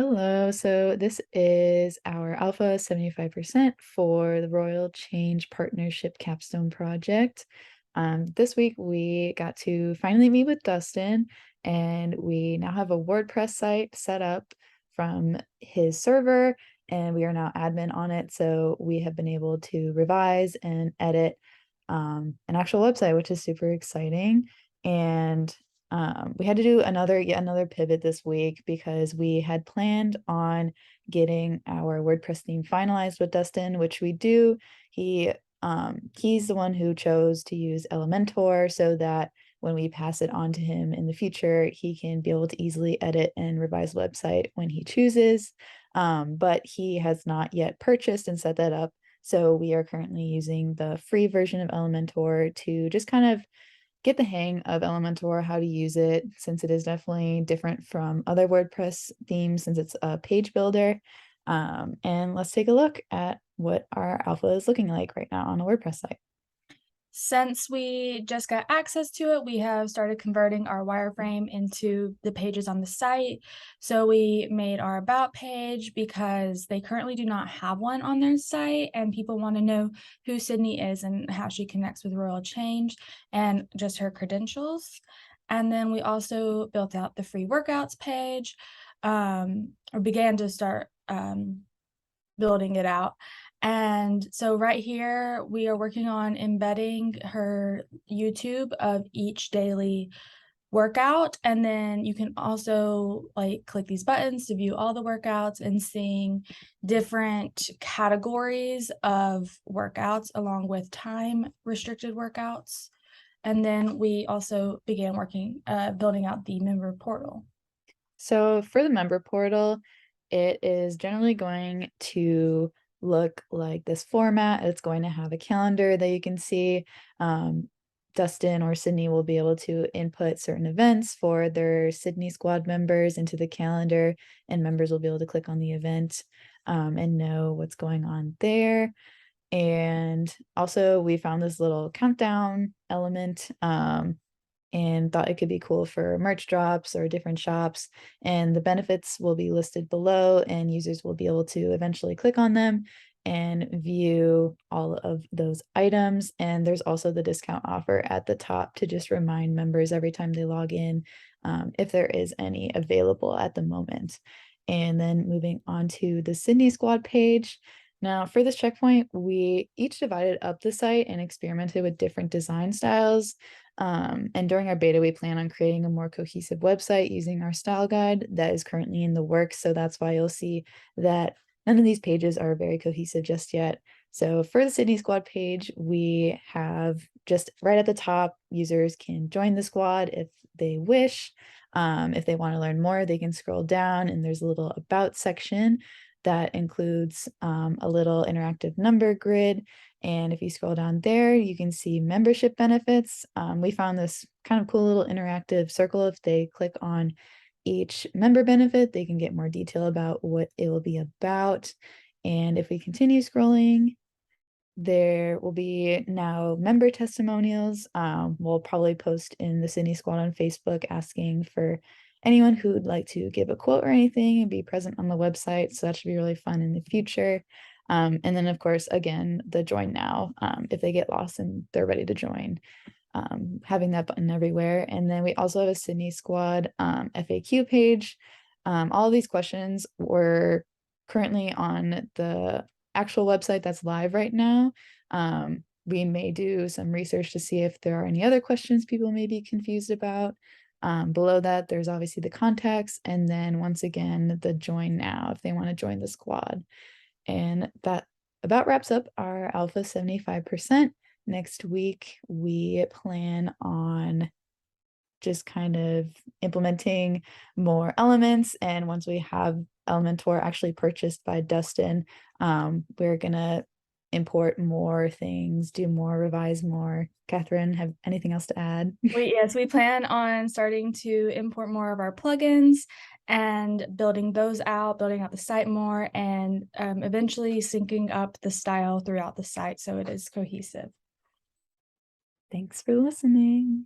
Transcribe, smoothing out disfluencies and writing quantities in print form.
Hello. So this is our Alpha 75% for the Royal Change Partnership Capstone Project. This week we got to finally meet with Dustin, and we now have a WordPress site set up from his server, and we are now admin on it. So we have been able to revise and edit an actual website, which is super exciting. And we had to do yet another pivot this week because we had planned on getting our WordPress theme finalized with Dustin, which we do. He's the one who chose to use Elementor so that when we pass it on to him in the future, he can be able to easily edit and revise the website when he chooses. But he has not yet purchased and set that up. So we are currently using the free version of Elementor to just kind of get the hang of Elementor, how to use it, since it is definitely different from other WordPress themes, since it's a page builder. And let's take a look at what our alpha is looking like right now on a WordPress site. Since we just got access to it, we have started converting our wireframe into the pages on the site. So we made our about page because they currently do not have one on their site, and people want to know who Sydney is and how she connects with Royal Change and just her credentials. And then we also built out the free workouts page, or began to start building it out. And so right here, we are working on embedding her YouTube of each daily workout. And then you can also like click these buttons to view all the workouts and seeing different categories of workouts along with time restricted workouts. And then we also began building out the member portal. So for the member portal, it is generally going to look like this format. It's going to have a calendar that you can see. Dustin or Sydney will be able to input certain events for their Sydney squad members into the calendar, and members will be able to click on the event and know what's going on there. And also, we found this little countdown element and thought it could be cool for merch drops or different shops. And the benefits will be listed below, and users will be able to eventually click on them and view all of those items. And there's also the discount offer at the top to just remind members every time they log in if there is any available at the moment. And then moving on to the Sydney Squad page. Now, for this checkpoint, we each divided up the site and experimented with different design styles. And during our beta, we plan on creating a more cohesive website using our style guide that is currently in the works. So that's why you'll see that none of these pages are very cohesive just yet. So for the Sydney Squad page, we have just right at the top, users can join the squad if they wish. If they want to learn more, they can scroll down and there's a little about section that includes a little interactive number grid. And if you scroll down there, you can see membership benefits. We found this kind of cool little interactive circle. If they click on each member benefit, they can get more detail about what it will be about. And if we continue scrolling, there will be now member testimonials. We'll probably post in the Sydney Squad on Facebook asking for anyone who would like to give a quote or anything and be present on the website. So that should be really fun in the future. And then, of course, again, the join now, if they get lost and they're ready to join, having that button everywhere. And then we also have a Sydney Squad FAQ page. All of these questions were currently on the actual website that's live right now. We may do some research to see if there are any other questions people may be confused about. Below that, there's obviously the contacts, and then once again, the join now if they want to join the squad. And that about wraps up our Alpha 75%. Next week, we plan on just kind of implementing more elements. And once we have Elementor actually purchased by Dustin, we're going to import more things, do more, revise more. Katherine, have anything else to add? Yes, we plan on starting to import more of our plugins and building those out, building out the site more, and eventually syncing up the style throughout the site so it is cohesive. Thanks for listening.